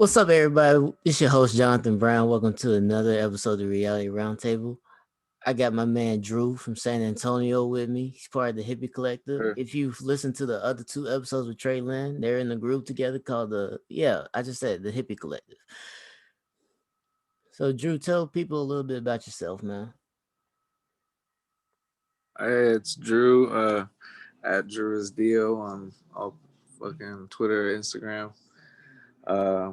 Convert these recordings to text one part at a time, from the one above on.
What's up, everybody? It's your host, Jonathan Brown. Welcome to another episode of the Reality Roundtable. I got my man Drew from San Antonio with me. He's part of the Hippie Collective. Sure. If you've listened to the other two episodes with Trey Lynn, they're in a group together called I just said the Hippie Collective. So, Drew, tell people a little bit about yourself, man. Hey, it's Drew at Drew is Dio on all fucking Twitter, Instagram. Uh,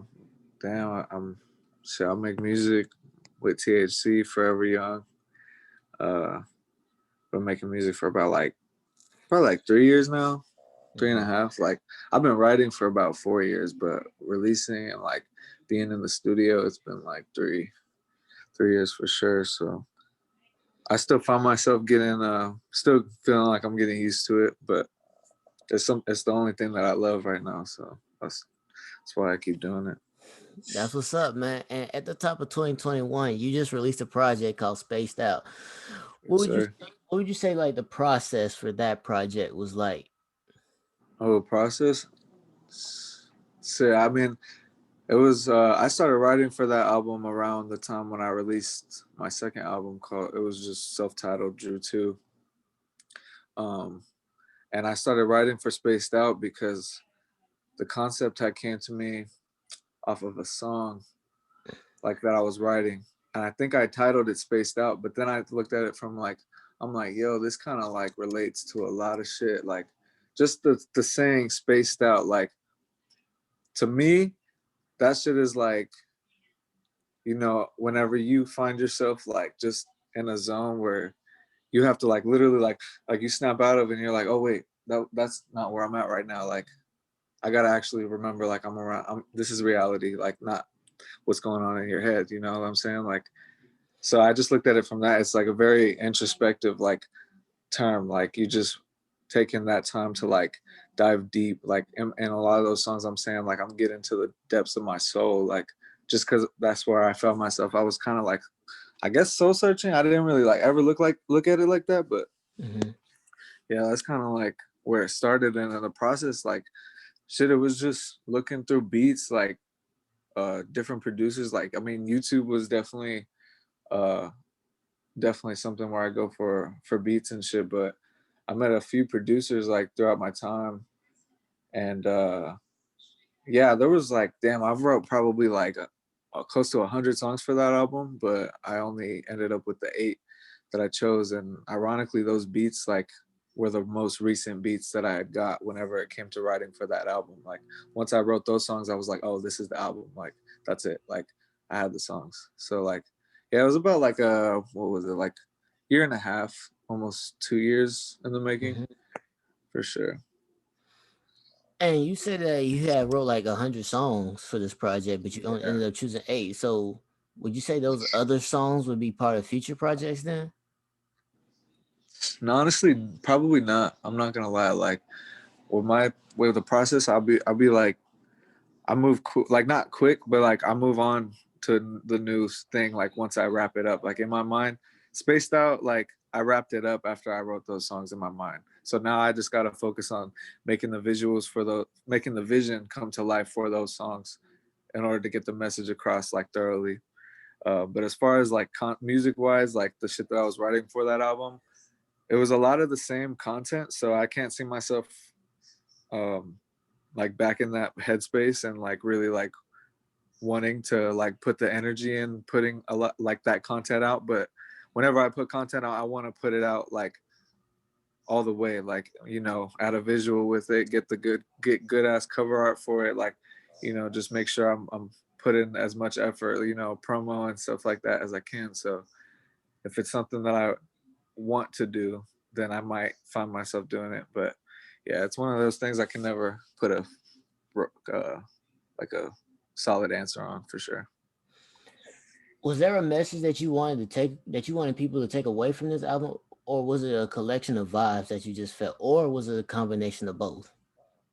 I'm shit. I make music with THC, Forever Young. Uh, been making music for about probably like 3 years now, three and a Mhm. half. Like I've been writing for about 4 years, but releasing and like being in the studio, it's been like three years for sure. So I still find myself getting still feeling like I'm getting used to it, but it's the only thing that I love right now, so that's why I keep doing it. That's what's up, man. And at the top of 2021, you just released a project called Spaced Out. What Yes, would you sir. what would you say like the process for that project was like? Oh, process. So I mean, it was I started writing for that album around the time when I released my second album called it was just self-titled Drew 2. Um and I started writing for Spaced Out because the concept had came to me off of a song like that I was writing. And I think I titled it Spaced Out, but then I looked at it from like I'm like, yo, this kind of like relates to a lot of shit. Like just the saying spaced out, like to me, that shit is like, whenever you find yourself like just in a zone where you have to like literally like you snap out of it and you're like, oh wait, that's not where I'm at right now. Like I gotta actually remember like this is reality, like not what's going on in your head, you know what I'm saying? Like so I just looked at it from that. It's like a very introspective like term. Like you just taking that time to like dive deep. Like in a lot of those songs, I'm saying like I'm getting to the depths of my soul. Like just because that's where I felt myself. I was kind of like I guess soul searching. I didn't really like ever look at it like that, but Mhm. yeah, that's kind of like where it started. And in the process, like shit, it was just looking through beats, like different producers. Like I mean, YouTube was uh definitely something where I go for beats and shit. But I met a few producers like throughout my time, and yeah, there was like damn, I've wrote probably like close to 100 songs for that album, but I only ended up with the 8 that I chose, and ironically, those beats like were the most recent beats that I had got whenever it came to writing for that album. Like once I wrote those songs, I was like, oh, this is the album. Like that's it. Like I had the songs. So like yeah, it was about like what was it like year and a half, almost 2 years in the making Mhm. for sure. And you said that you had wrote like 100 songs for this project, but you only Yeah. ended up choosing 8. So would you say those other songs would be part of future projects then? No, honestly, probably not. I'm not gonna lie. Like with the process, I'll be like I move like not quick, but like I move on to the new thing. Like once I wrap it up, like in my mind, spaced out. Like I wrapped it up after I wrote those songs in my mind. So now I just gotta focus on making the vision come to life for those songs in order to get the message across like thoroughly. But as far as like music wise, like the shit that I was writing for that album, it was a lot of the same content. So I can't see myself um, like back in that headspace and like really like wanting to like put the energy in putting a lot like that content out. But whenever I put content out, I want to put it out like all the way, like add a visual with it, get good ass cover art for it, like just make sure I'm putting as much effort, promo and stuff like that as I can. So if it's something that I want to do, then I might find myself doing it. But yeah, it's one of those things I can never put a uh, like a solid answer on for sure. Was there a message that you wanted to take that you wanted people to take away from this album, or was it a collection of vibes that you just felt, or was it a combination of both?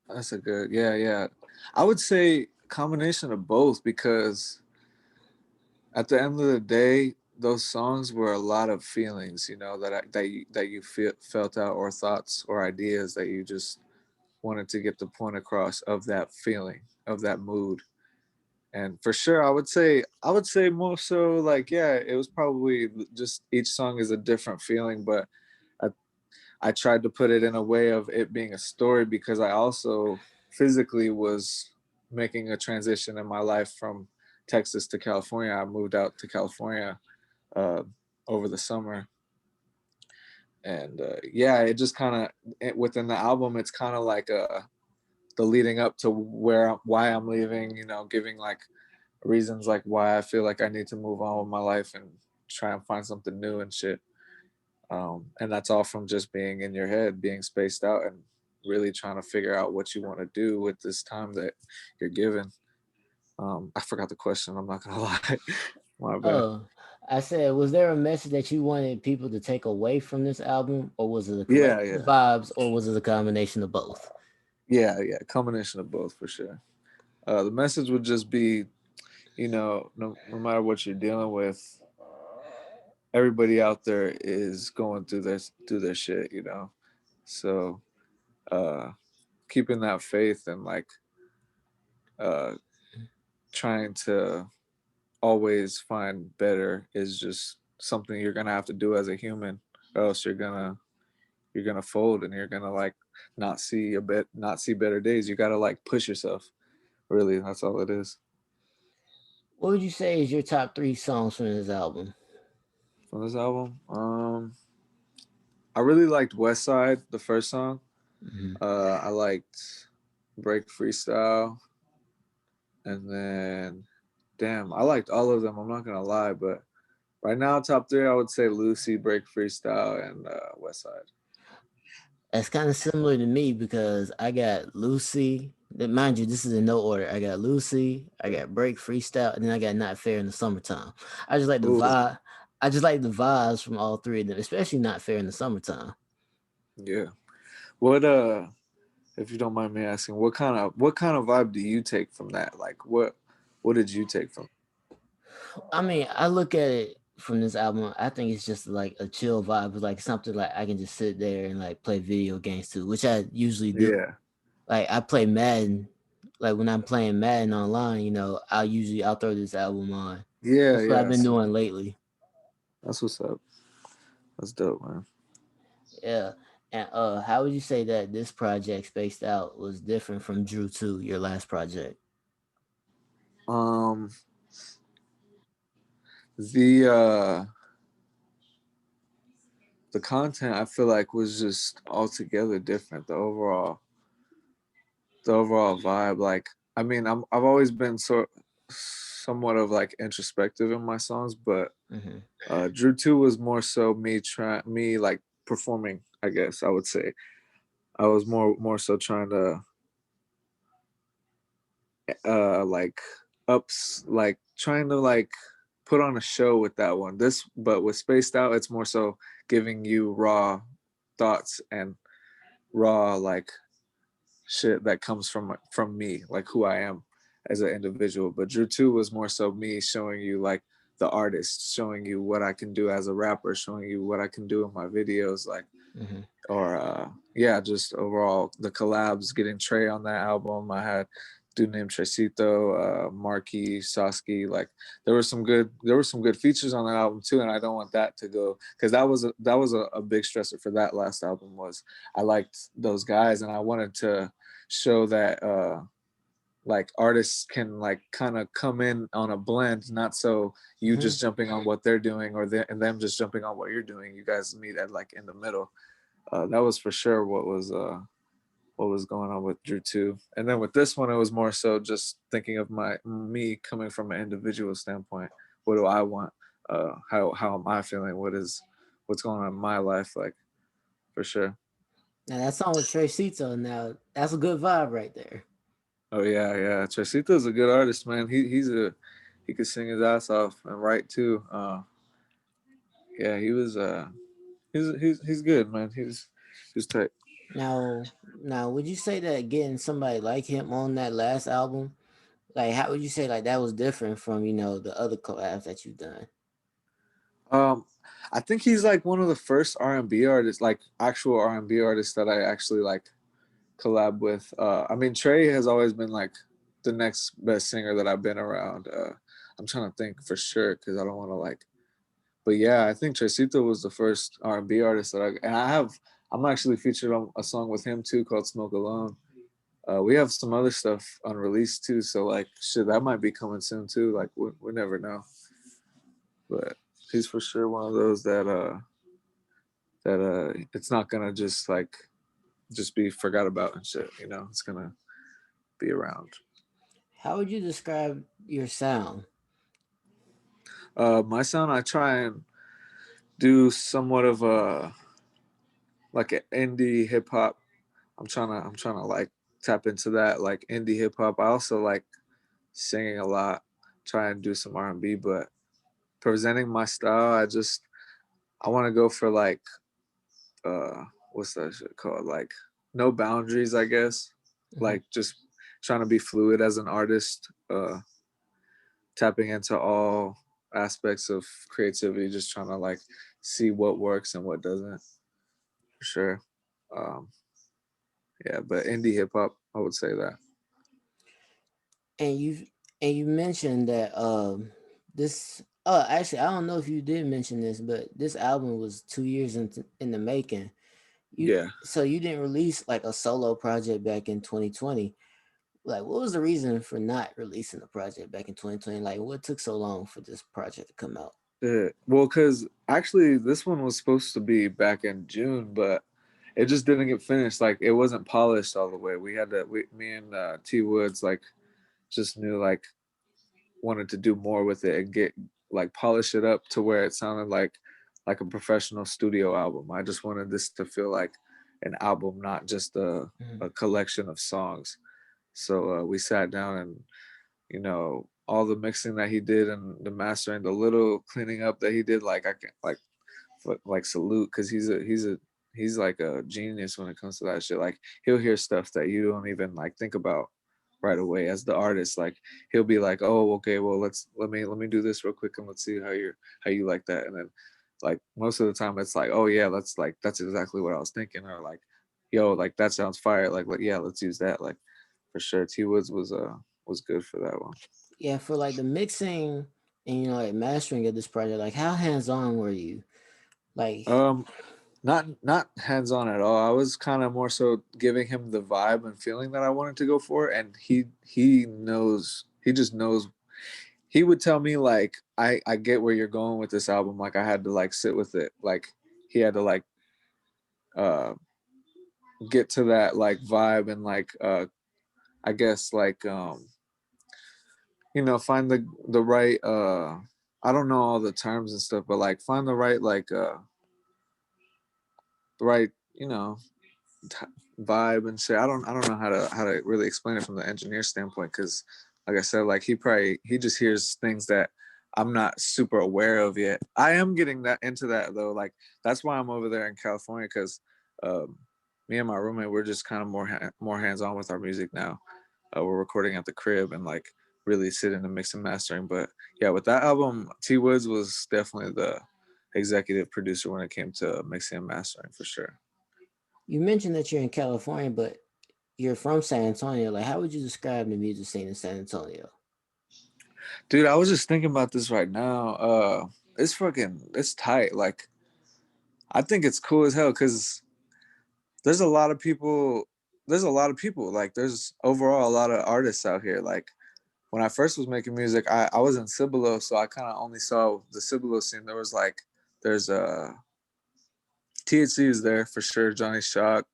That's a good, yeah. I would say combination of both because at the end of the day, those songs were a lot of feelings, that you felt out, or thoughts or ideas that you just wanted to get the point across of that feeling, of that mood. And for sure, I would say more so like, yeah, it was probably just each song is a different feeling, but I I tried to put it in a way of it being a story because I also physically was making a transition in my life from Texas to California. I moved out to California uh, over the summer, and yeah, it just kind of within the album, it's kind of like the leading up to why I'm leaving. You know, giving like reasons like why I feel like I need to move on with my life and try and find something new and shit. And that's all from just being in your head, being spaced out, and really trying to figure out what you want to do with this time that you're given. I forgot the question. I'm not gonna lie. My bad. Oh, I said, was there a message that you wanted people to take away from this album, or was it a Yeah, collection of yeah, vibes, or was it a combination of both? yeah, yeah. Combination of both for sure. The message would just be, you know, no matter what you're dealing with, everybody out there is going through their shit. You know, so uh, keeping that faith and like uh, trying to always find better is just something you're gonna have to do as a human, or else you're gonna fold and you're gonna like not see better days. You gotta like push yourself. Really, that's all it is. What would you say is your top three songs from this album? From this album, I really liked West Side, the first song. Mhm. I liked Break Freestyle, and then damn, I liked all of them. I'm not gonna lie, but right now, top three, I would say Lucy, Break Freestyle, and West Side. That's kind of similar to me because I got Lucy. Mind you, this is in no order. I got Lucy, I got Break Freestyle, and then I got Not Fair in the Summertime. I just like the Ooh, vibe. I just like the vibes from all three of them, especially Not Fair in the Summertime. yeah. What if you don't mind me asking, what kind of vibe do you take from that? Like what did you take from I mean, I look at it from this album. I think it's just like a chill vibe. It's like something like I can just sit there and like play video games too, which I usually it? do. Yeah. Like I play Madden. Like when I'm playing Madden online, I'll throw this album on. Yeah, That's what I've yeah. been See, doing lately. that's what's up. That's dope, man. Yeah. And how would you say that this project Spaced Out was different from Drew 2, your last project? Um the the content I feel like was just altogether different. The overall vibe. Like I mean, I've always been somewhat of like introspective in my songs, but Hmm. Drew 2 was more so me like performing, I guess I would say. I was more so trying to like ups like trying to like put on a show with that one. This but with Spaced Out, it's more so giving you raw thoughts and raw like shit that comes from me, like who I am as an individual. But Drew 2 was more so me showing you like the artist, showing you what I can do as a rapper, showing you what I can do in my videos, like Hmm. or yeah, just overall the collabs, getting Trey on that album. I had dude named Trecito, Marky, Sosky. Like there were some good features on that album too, and I don't want that to go because that was a big stressor for that last album was I liked those guys and I wanted to show that like artists can like kind of come in on a blend, not so you Hmm. just jumping on what they're doing or and them just jumping on what you're doing. You guys meet at like in the middle. That was for sure what was going on with Drew 2. And then with this one, it was more so just thinking of me coming from an individual standpoint. What do I want? How am I feeling? What's going on in my life? Like for sure. Now that song with Trey Sito, now that's a good vibe right there. Oh yeah, yeah. Tresito's a good artist, man. He could sing his ass off and write too. Yeah, he's good, man. He's tight. Now, would you say that getting somebody like him on that last album, like how would you say like that was different from the other collabs that you've done? Um, I think he's like one of the first R&B artists, like actual R&B artists that I actually like collab with. I mean, Trey has always been like the next best singer that I've been around. I'm trying to think for sure because I don't want to like. But yeah, I think Tresito was the first R&B artist that I'm actually featured on a song with him too called Smoke Alone. We have some other stuff unreleased too, so like shit, that might be coming soon too. Like we never know, but he's for sure one of those that it's not gonna just be forgot about and shit. You know, it's gonna be around. How would you describe your sound? My sound, I try and do somewhat of a like an indie hip hop. I'm trying to like tap into that like indie hip hop. I also like singing a lot, try and do some R&B, but presenting my style, I want to go for like what's that shit called? Like no boundaries, I guess. Mhm. Like just trying to be fluid as an artist, tapping into all aspects of creativity, just trying to like see what works and what doesn't. For sure. Um, yeah, but indie hip hop, I would say that. And you mentioned that this actually I don't know if you did mention this, but this album was 2 years in the making. You Yeah. so you didn't release like a solo project back in 2020. Like what was the reason for not releasing the project back in 2020? Like what took so long for this project to come out? Yeah. Well, because actually, this one was supposed to be back in June, but it just didn't get finished. Like, it wasn't polished all the way. Me and T Woods, like, just knew, like, wanted to do more with it and get, like, polish it up to where it sounded like a professional studio album. I just wanted this to feel like an album, not just Mhm. a collection of songs. So we sat down and all the mixing that he did and the mastering, the little cleaning up that he did, like I can like salute because he's like a genius when it comes to that shit. Like he'll hear stuff that you don't even like think about right away as the artist. Like he'll be like, oh, okay, well let me do this real quick and let's see how you like that. And then like most of the time it's like, oh yeah, that's exactly what I was thinking, or like, yo, like that sounds fire. Like yeah, let's use that. Like for sure, T Woods was good for that one. Yeah, for like the mixing and like mastering of this project, like how hands on were you? Like Um, not hands on at all. I was kind of more so giving him the vibe and feeling that I wanted to go for, and he knows. He just knows. He would tell me like, I get where you're going with this album. Like I had to like sit with it. Like he had to like uh get to that like vibe and like I guess like find the right I don't know all the terms and stuff, but like find the right like the right t- vibe and shit. I don't know how to really explain it from the engineer standpoint because, like I said, like he just hears things that I'm not super aware of yet. I am getting that into that though. Like that's why I'm over there in California because um, me and my roommate we're just kind of more hands on with our music now. We're recording at the crib and like really sitting and mix and mastering. But yeah, with that album, T Woods was definitely the executive producer when it came to mixing and mastering for sure. you mentioned that you're in California, but you're from San Antonio. Like how would you describe the music scene in San Antonio? Dude, I was just thinking about this right now. It's tight. Like, I think it's cool as hell because there's a lot of people. There's a lot of people. Like, there's overall a lot of artists out here. Like, when I first was making music, I was in Cibolo, so I kind of only saw the Cibolo scene. There's THC is there for sure. Johnny Shock,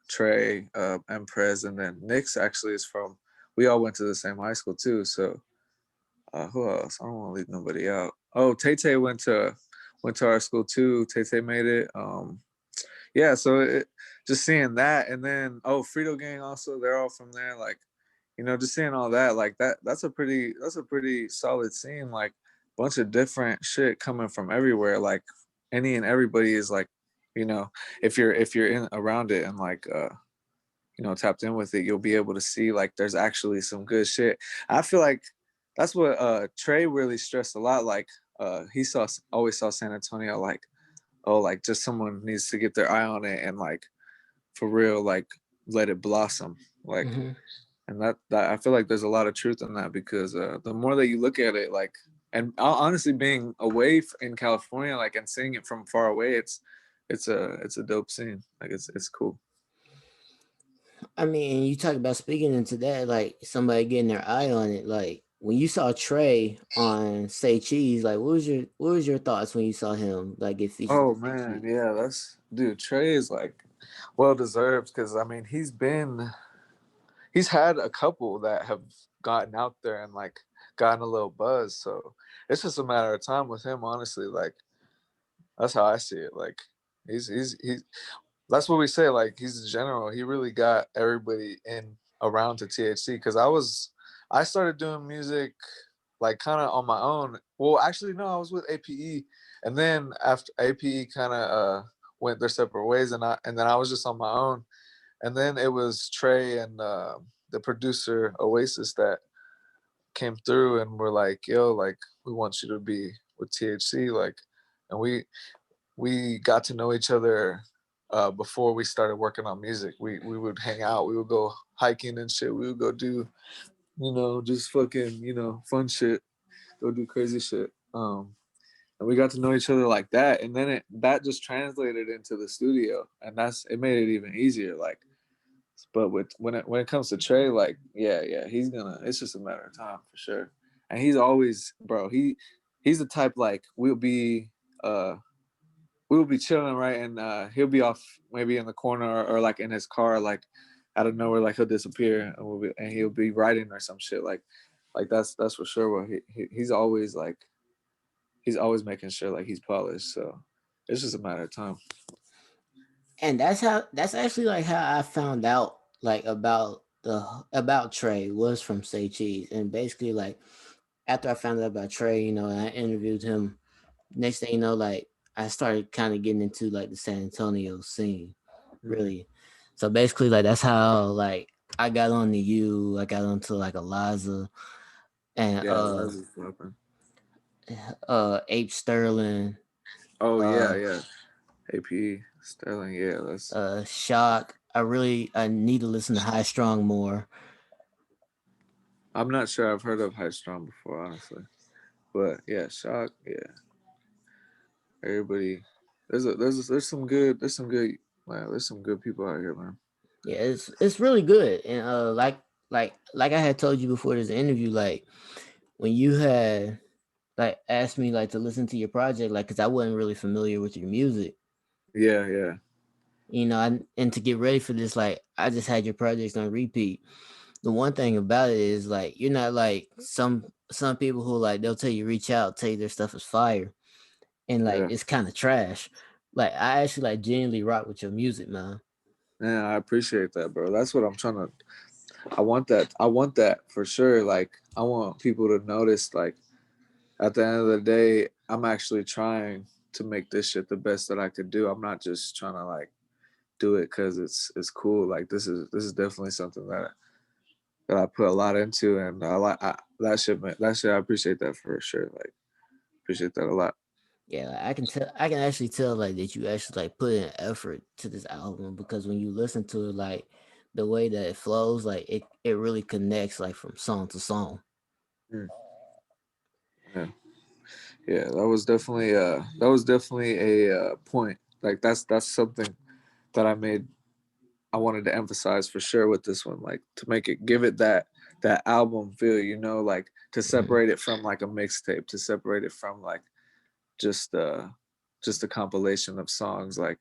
Trey, Emprez, and then Nyx actually is from. We all went to the same high school too, so who else? I don't want to leave nobody out. Oh, Tay Tay went to our school too. Tay Tay made it. Yeah. So just seeing that, and then Frito Gang also. They're all from there. Like, just seeing all that. Like that's a pretty solid scene. Like, bunch of different shit coming from everywhere. Like, any and everybody is like, you know, if you're in around it and like tapped in with it, you'll be able to see like there's actually some good shit. I feel like that's what Trey really stressed a lot. Like he always saw San Antonio like, oh, like just someone needs to get their eye on it and like for real like let it blossom. Like Hmm. and that I feel like there's a lot of truth in that because the more that you look at it, like, and honestly, being away in California, like, and seeing it from far away, it's a dope scene. Like, it's cool. I mean, you talk about speaking into that, like somebody getting their eye on it. Like when you saw Trey on Say Cheese, like what was your thoughts when you saw him like get featured Oh on Say man, Cheese? yeah, that's dude. Trey is like well deserved because I mean he's had a couple that have gotten out there and like gotten a little buzz. So it's just a matter of time with him, honestly. Like that's how I see it. Like he's that's what we say. Like he's a general. He really got everybody in around to THC because I started doing music like kind of on my own. Well, actually, no, I was with APE, and then after APE kind of went their separate ways, and then I was just on my own. And then it was Trey and the producer Oasis that came through and were like, "Yo, like we want you to be with THC," like, and we got to know each other before we started working on music. We would hang out, we would go hiking and shit. We would go do just fucking fun shit, go do crazy shit. And we got to know each other like that, and then that just translated into the studio, and it made it even easier. Like, but when it comes to Trey, like, yeah, he's gonna. It's just a matter of time for sure. And he's always, bro. He's the type like uh we'll be chilling, right, and he'll be off maybe in the corner or like in his car, like out of nowhere, like he'll disappear, and he'll be writing or some shit, like that's for sure. What he's always making sure like he's polished. So it's just a matter of time. And that's actually like how I found out like about Trey was from Say Cheese. And basically like after I found out about Trey, I interviewed him. Next thing you know, like I started kind of getting into like the San Antonio scene, Mm. really. So basically like that's how like I got on to you, I got onto like Eliza and Yeah, that's just popping. Ape Sterling, Oh yeah, uh yeah. AP Sterling, yeah, that's. Shock. I need to listen to High Strong more. I'm not sure I've heard of High Strong before, honestly, but yeah, Shock, yeah. Everybody, there's some good, man. There's some good people out here, man. Yeah, it's really good. And like I had told you before this interview, like when you had like asked me like to listen to your project, like because I wasn't really familiar with your music, Yeah, yeah, and to get ready for this, like I just had your projects on repeat. The one thing about it is like you're not like some people who like they'll tell you reach out, tell you their stuff is fire, and like yeah. it's kind of trash. Like I actually like genuinely rock with your music, man. Yeah, I appreciate that, bro. That's what I'm trying to. I want that. I want that for sure. Like, I want people to notice. Like, at the end of the day, I'm actually trying to make this shit the best that I could do. I'm not just trying to like do it because it's cool. Like, this is definitely something that I put a lot into, and that shit. That shit. I appreciate that for sure. Like, appreciate that a lot. Yeah, like, I can actually tell like that you actually like put in effort to this album because when you listen to it, like the way that it flows, like it really connects like from song to song. Mm, yeah. Yeah, that was definitely a point. Like that's something that I wanted to emphasize for sure with this one, like to make it give it that album feel, like to Mhm. separate it from like a mixtape, to separate it from like just uh just a compilation of songs, like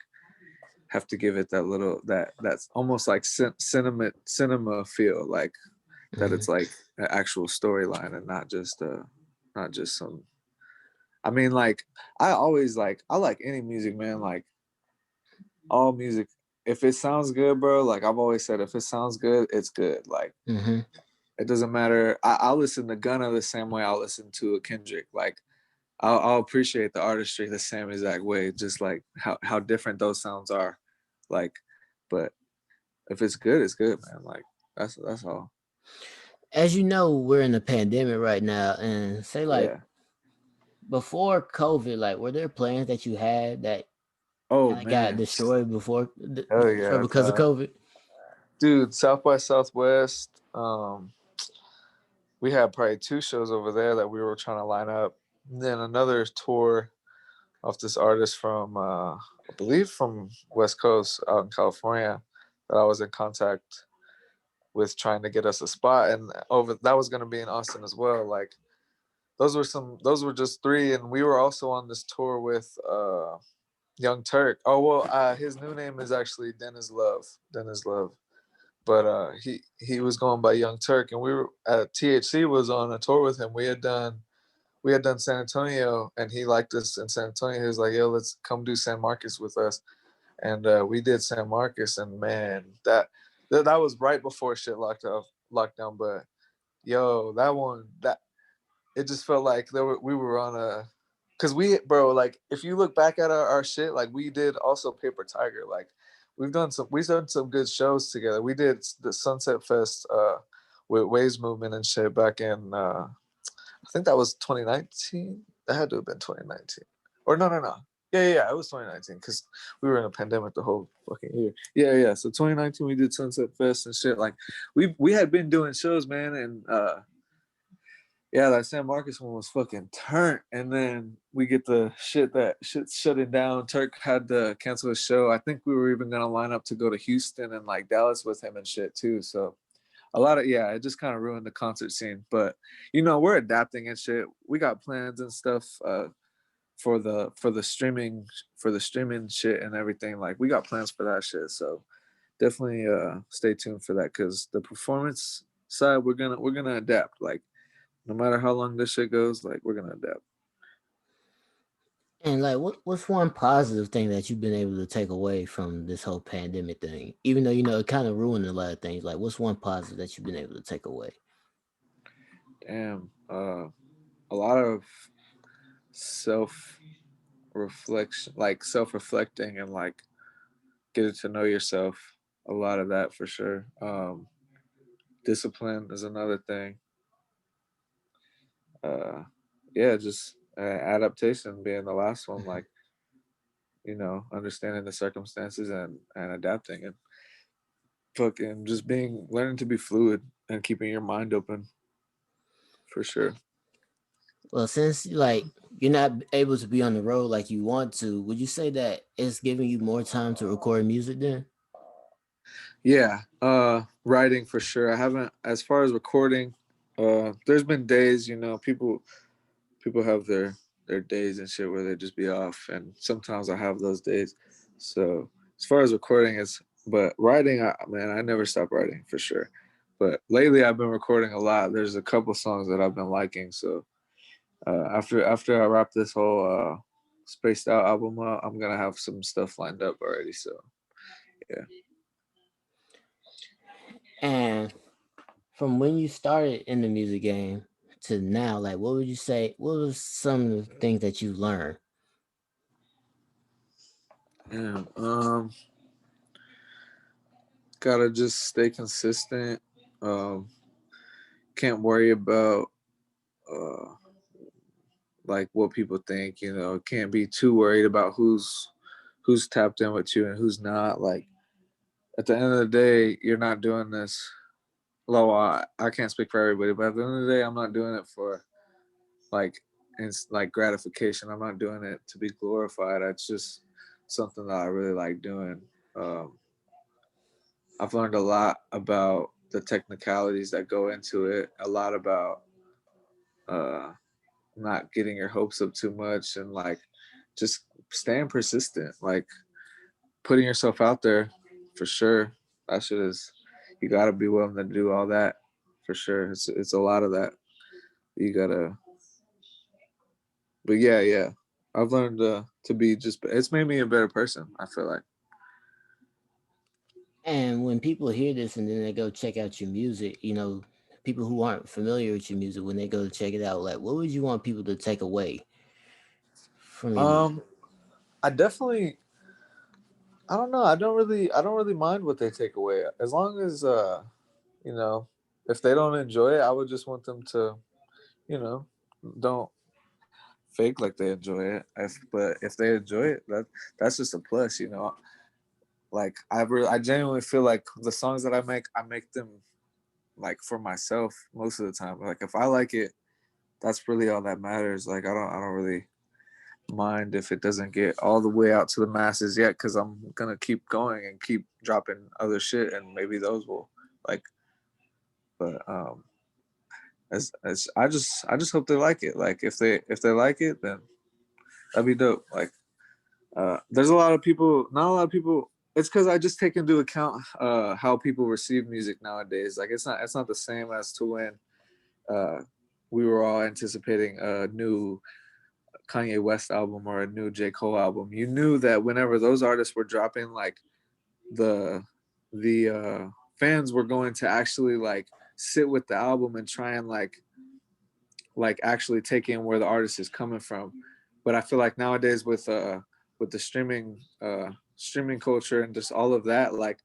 have to give it that little that's almost like cinema feel, like that Mhm. it's like an actual storyline and not just some. I mean, like I like any music, man. Like all music, if it sounds good, bro. Like I've always said, if it sounds good, it's good. Like Mhm. it doesn't matter. I'll listen to Gunna the same way I'll listen to a Kendrick. Like I'll appreciate the artistry the same exact way, just like how different those sounds are. Like, but if it's good, it's good, man. Like that's all. As you know, we're in a pandemic right now, and say like Yeah. before COVID, like were there plans that you had that Oh kind of got man. destroyed Hell destroyed yeah. because of COVID? Dude, South by Southwest. Um, we had probably 2 shows over there that we were trying to line up. And then another tour of this artist from, I believe, from West Coast out in California, that I was in contact with trying to get us a spot, and over that was going to be in Austin as well. Like those were just 3, and we were also on this tour with Young Turk. Oh well, his new name is actually Dennis Love. Dennis Love. But he was going by Young Turk, and we were at THC was on a tour with him. We had done San Antonio, and he liked us in San Antonio. He was like, "Yo, let's come do San Marcos with us," and we did San Marcos, and man, that was right before shit lockdown. But yo, that one, that it just felt like we were on a, cause bro, like if you look back at our shit, like we did also Paper Tiger, like we've done some good shows together. We did the Sunset Fest with Waves Movement and shit back in I think that was 2019. That had to have been 2019, or no. Yeah, it was 2019 because we were in a pandemic the whole fucking year. Yeah. So 2019 we did Sunset Fest and shit. Like we had been doing shows, man, and yeah, that San Marcos one was fucking turnt. And then we get the shit's shutting down. Turk had to cancel his show. I think we were even gonna line up to go to Houston and like Dallas with him and shit too. So a lot of, yeah, it just kind of ruined the concert scene. But we're adapting and shit. We got plans and stuff for the streaming shit and everything. Like we got plans for that shit. So definitely stay tuned for that, because the performance side we're gonna adapt. Like no matter how long this shit goes, like we're gonna adapt. And like, what's one positive thing that you've been able to take away from this whole pandemic thing? Even though it kind of ruined a lot of things. Like, what's one positive that you've been able to take away? Damn, a lot of self reflection, like self reflecting, and like getting to know yourself. A lot of that for sure. Discipline is another thing. uh yeah, just adaptation being the last one. Like understanding the circumstances and adapting, and fucking just being learning to be fluid and keeping your mind open for sure. Well, since like you're not able to be on the road like you want to, would you say that it's giving you more time to record music then? Yeah, writing for sure. I haven't, as far as recording, there's been days, people have their days and shit where they just be off, and sometimes I have those days. So as far as recording is, but writing, man, I never stop writing for sure. But lately I've been recording a lot. There's a couple songs that I've been liking. So after I wrap this whole spaced out album up, I'm gonna have some stuff lined up already. So yeah. And from when you started in the music game to now, like what would you say? What was some of the things that you learned? Yeah. Gotta just stay consistent. Um, can't worry about uh, like what people think. Can't be too worried about who's tapped in with you and who's not. Like at the end of the day, you're not doing this. Well, I can't speak for everybody, but at the end of the day, I'm not doing it for like it's like gratification. I'm not doing it to be glorified. It's just something that I really like doing. Um, I've learned a lot about the technicalities that go into it. A lot about uh, not getting your hopes up too much, and like just staying persistent, like putting yourself out there for sure. That shit is, you gotta be willing to do all that for sure. It's a lot of that you gotta. But yeah, I've learned to be just. It's made me a better person. I feel like. And when people hear this and then they go check out your music, people who aren't familiar with your music, when they go to check it out, like what would you want people to take away from your music? Um, I definitely. I don't know. I don't really mind what they take away, as long as you know, if they don't enjoy it, I would just want them to, you know, don't fake like they enjoy it. But if they enjoy it, that's just a plus. Like I genuinely feel like the songs that I make them like for myself most of the time. Like if I like it, that's really all that matters. Like I don't really mind if it doesn't get all the way out to the masses yet, because I'm gonna keep going and keep dropping other shit, and maybe those will like. But as I just hope they like it. Like if they like it, then that'd be dope. Like there's a lot of people, not a lot of people. It's because I just take into account how people receive music nowadays. Like it's not the same as to when uh, we were all anticipating a new Kanye West album or a new J. Cole album. You knew that whenever those artists were dropping, like the the fans were going to actually like sit with the album and try and like actually take in where the artist is coming from. But I feel like nowadays with the streaming culture and just all of that, like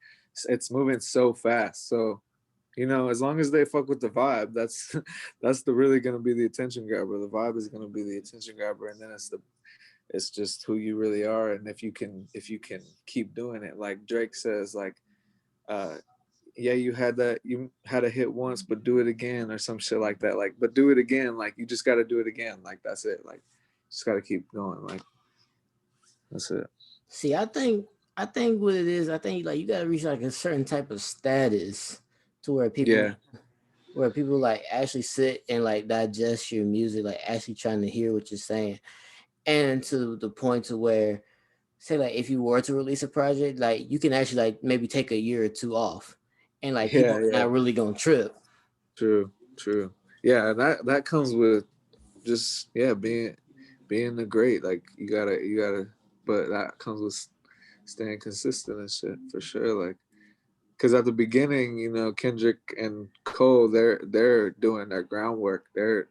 it's moving so fast. So as long as they fuck with the vibe, that's that's the really gonna be the attention grabber. The vibe is gonna be the attention grabber, and then it's just who you really are, and if you can keep doing it, like Drake says, like uh yeah, you had a hit once, but do it again or some shit like that. Like, but do it again. Like, you just got to do it again. Like, that's it. Like, just got to keep going. Like, that's it. See, I think what it is, I think like you gotta reach like a certain type of status to Yeah. where people like actually sit and like digest your music, like actually trying to hear what you're saying. And to the point to where say like if you were to release a project, like you can actually like maybe take a year or two off and like people Yeah. are Yeah. not really gonna trip. True. True. Yeah. That comes with just, yeah, being the great. Like, you gotta, but that comes with staying consistent and shit for sure. Like, because at the beginning, Kendrick and Cole, they're doing their groundwork. They're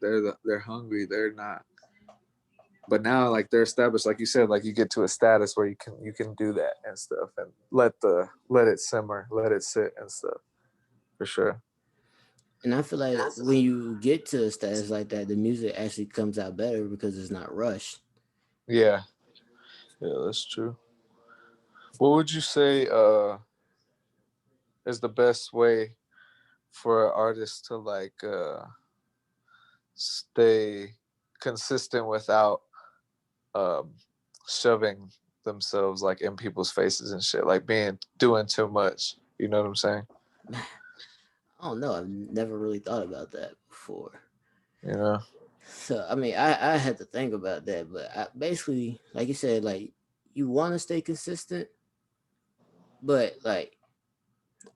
hungry. They're not. But now, like, they're established. Like you said, like you get to a status where you can do that and stuff, and let it simmer, let it sit and stuff for sure. And I feel like when you get to a status like that, the music actually comes out better because it's not rushed. Yeah, yeah, that's true. What would you say is the best way for an artist to like stay consistent without um, shoving themselves like in people's faces and shit, like being doing too much. You know what I'm saying? I don't know. I've never really thought about that before. You know? So I mean, I had to think about that, but basically, like you said, like you want to stay consistent, but like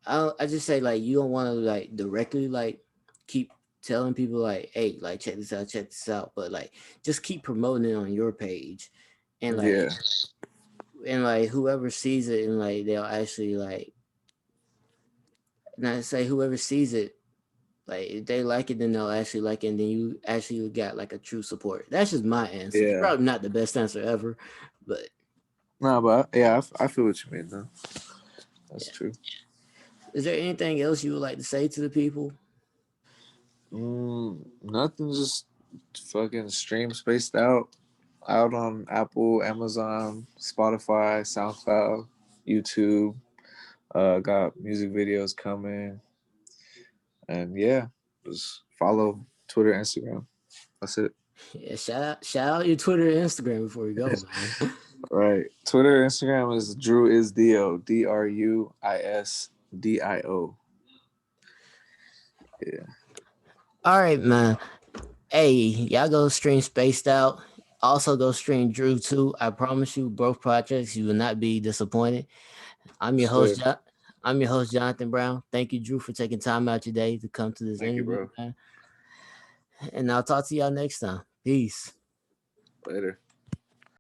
I just say like you don't want to like directly like keep telling people like, hey, like check this out, but like just keep promoting it on your page, and Yeah, like whoever sees it and like they'll actually like not say whoever sees it. Like if they like it, then they'll actually like it, and then you actually got like a true support. That's just my answer. It's yeah. probably not the best answer ever, but No, but yeah, I feel what you mean though. That's yeah. true. Is there anything else you would like to say to the people? Nothing. Just fucking stream spaced out on Apple, Amazon, Spotify, SoundCloud, YouTube. Got music videos coming, and yeah, just follow Twitter, Instagram. That's it. Yeah, shout out your Twitter and Instagram before we go, man. Right. Twitter, Instagram is Drew is Dio. DRUISDIO. Yeah. All right, man. Hey, y'all go stream Spaced Out. Also go stream Drew too. I promise you, both projects you will not be disappointed. I'm your Sure. host, I'm your host, Jonathan Brown. Thank you, Drew, for taking time out your day to come to this Thank you, interview, bro. man. And I'll talk to y'all next time. Peace. Later.